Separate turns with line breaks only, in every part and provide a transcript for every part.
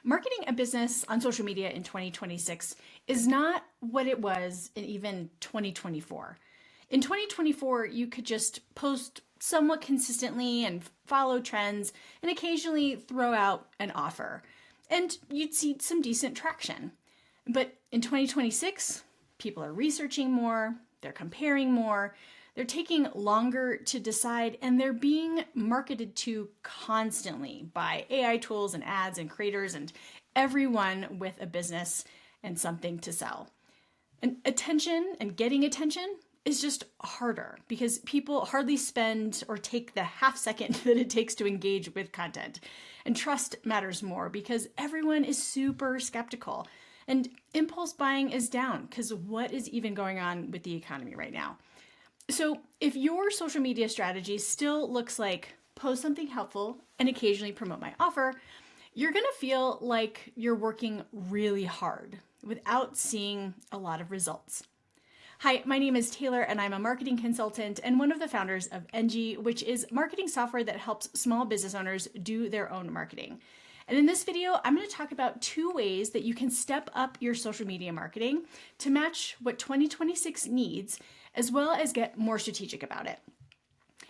Marketing a business on social media in 2026 is not what it was in even 2024. In 2024, you could just post somewhat consistently and follow trends and occasionally throw out an offer, and you'd see some decent traction. But in 2026, people are researching more, they're comparing more, they're taking longer to decide, and they're being marketed to constantly by AI tools and ads and creators and everyone with a business and something to sell. And attention and getting attention is just harder because people hardly spend or take the half second that it takes to engage with content. And trust matters more because everyone is super skeptical. And impulse buying is down because what is even going on with the economy right now? So if your social media strategy still looks like post something helpful and occasionally promote my offer, you're going to feel like you're working really hard without seeing a lot of results. Hi, my name is Tayler and I'm a marketing consultant and one of the founders of Enji, which is marketing software that helps small business owners do their own marketing. And in this video, I'm going to talk about 2 ways that you can step up your social media marketing to match what 2026 needs, as well as get more strategic about it.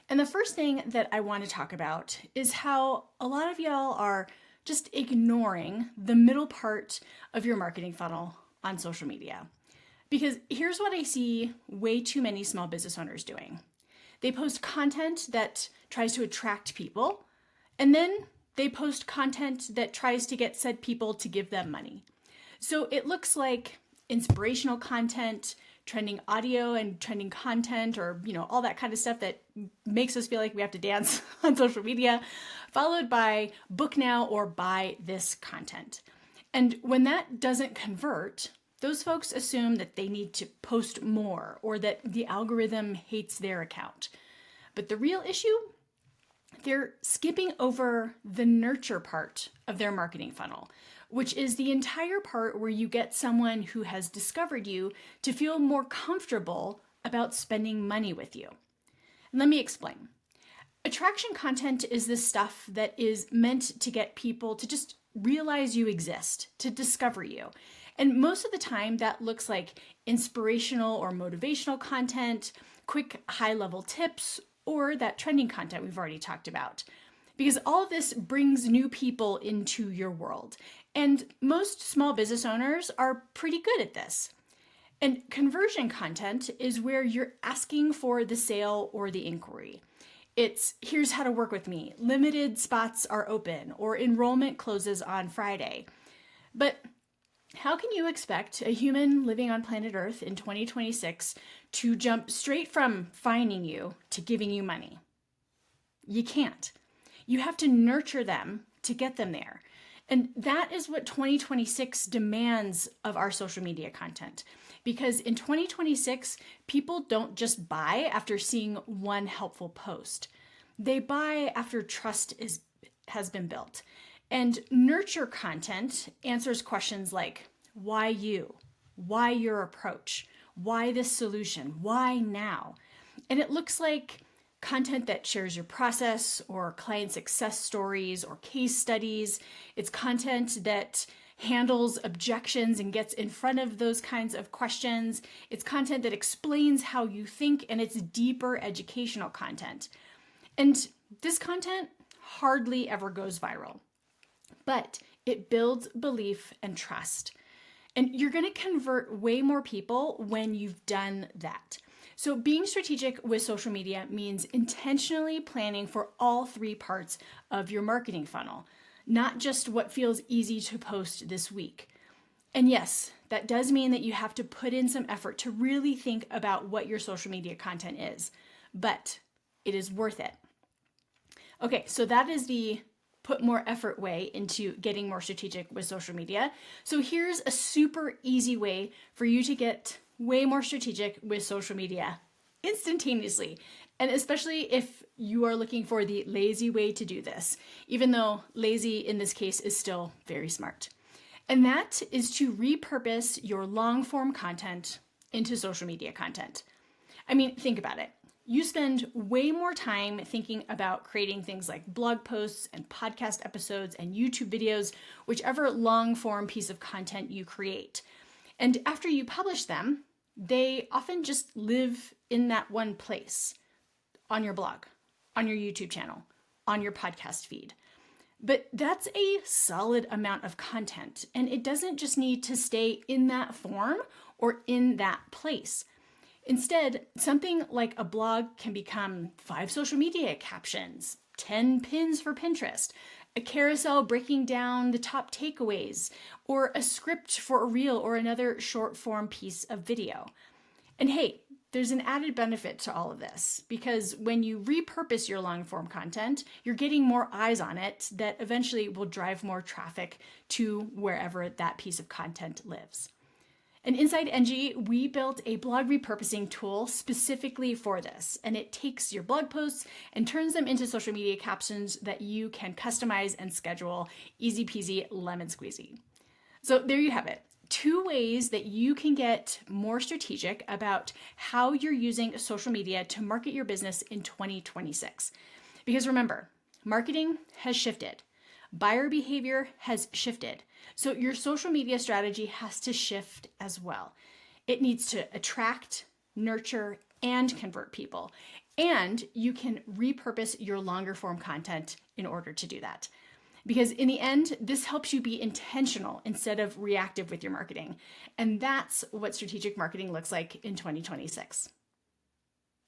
And the first thing that I want to talk about is how a lot of y'all are just ignoring the middle part of your marketing funnel on social media. Because here's what I see way too many small business owners doing. They post content that tries to attract people, and then they post content that tries to get said people to give them money. So it looks like inspirational content, trending audio and trending content, or all that kind of stuff that makes us feel like we have to dance on social media, followed by book now or buy this content. And when that doesn't convert, those folks assume that they need to post more or that the algorithm hates their account. But the real issue, they're skipping over the nurture part of their marketing funnel, which is the entire part where you get someone who has discovered you to feel more comfortable about spending money with you. And let me explain. Attraction content is the stuff that is meant to get people to just realize you exist, to discover you. And most of the time that looks like inspirational or motivational content, quick high-level tips, or that trending content we've already talked about. Because all of this brings new people into your world. And most small business owners are pretty good at this. And conversion content is where you're asking for the sale or the inquiry. It's here's how to work with me, limited spots are open, or enrollment closes on Friday. But how can you expect a human living on planet Earth in 2026 to jump straight from finding you to giving you money? You can't. You have to nurture them to get them there. And that is what 2026 demands of our social media content. Because in 2026, people don't just buy after seeing one helpful post. They buy after trust has been built. And nurture content answers questions like, why you? Why your approach? Why this solution? Why now? And it looks like content that shares your process or client success stories or case studies. It's content that handles objections and gets in front of those kinds of questions. It's content that explains how you think, and it's deeper educational content. And this content hardly ever goes viral, but it builds belief and trust. And you're going to convert way more people when you've done that. So being strategic with social media means intentionally planning for all 3 parts of your marketing funnel, not just what feels easy to post this week. And yes, that does mean that you have to put in some effort to really think about what your social media content is, but it is worth it. Okay, so that is the put more effort way into getting more strategic with social media. So here's a super easy way for you to get way more strategic with social media instantaneously. And especially if you are looking for the lazy way to do this, even though lazy in this case is still very smart. And that is to repurpose your long form content into social media content. I mean, think about it. You spend way more time thinking about creating things like blog posts and podcast episodes and YouTube videos, whichever long form piece of content you create. And after you publish them, they often just live in that one place, on your blog, on your YouTube channel, on your podcast feed. But that's a solid amount of content, and it doesn't just need to stay in that form or in that place. Instead, something like a blog can become 5 social media captions, 10 pins for Pinterest, a carousel breaking down the top takeaways, or a script for a reel or another short form piece of video. And hey, there's an added benefit to all of this, because when you repurpose your long form content, you're getting more eyes on it that eventually will drive more traffic to wherever that piece of content lives. And inside Enji, we built a blog repurposing tool specifically for this. And it takes your blog posts and turns them into social media captions that you can customize and schedule. Easy peasy, lemon squeezy. So there you have it. 2 ways that you can get more strategic about how you're using social media to market your business in 2026. Because remember, marketing has shifted. Buyer behavior has shifted. So your social media strategy has to shift as well. It needs to attract, nurture, and convert people. And you can repurpose your longer form content in order to do that. Because in the end, this helps you be intentional instead of reactive with your marketing. And that's what strategic marketing looks like in 2026.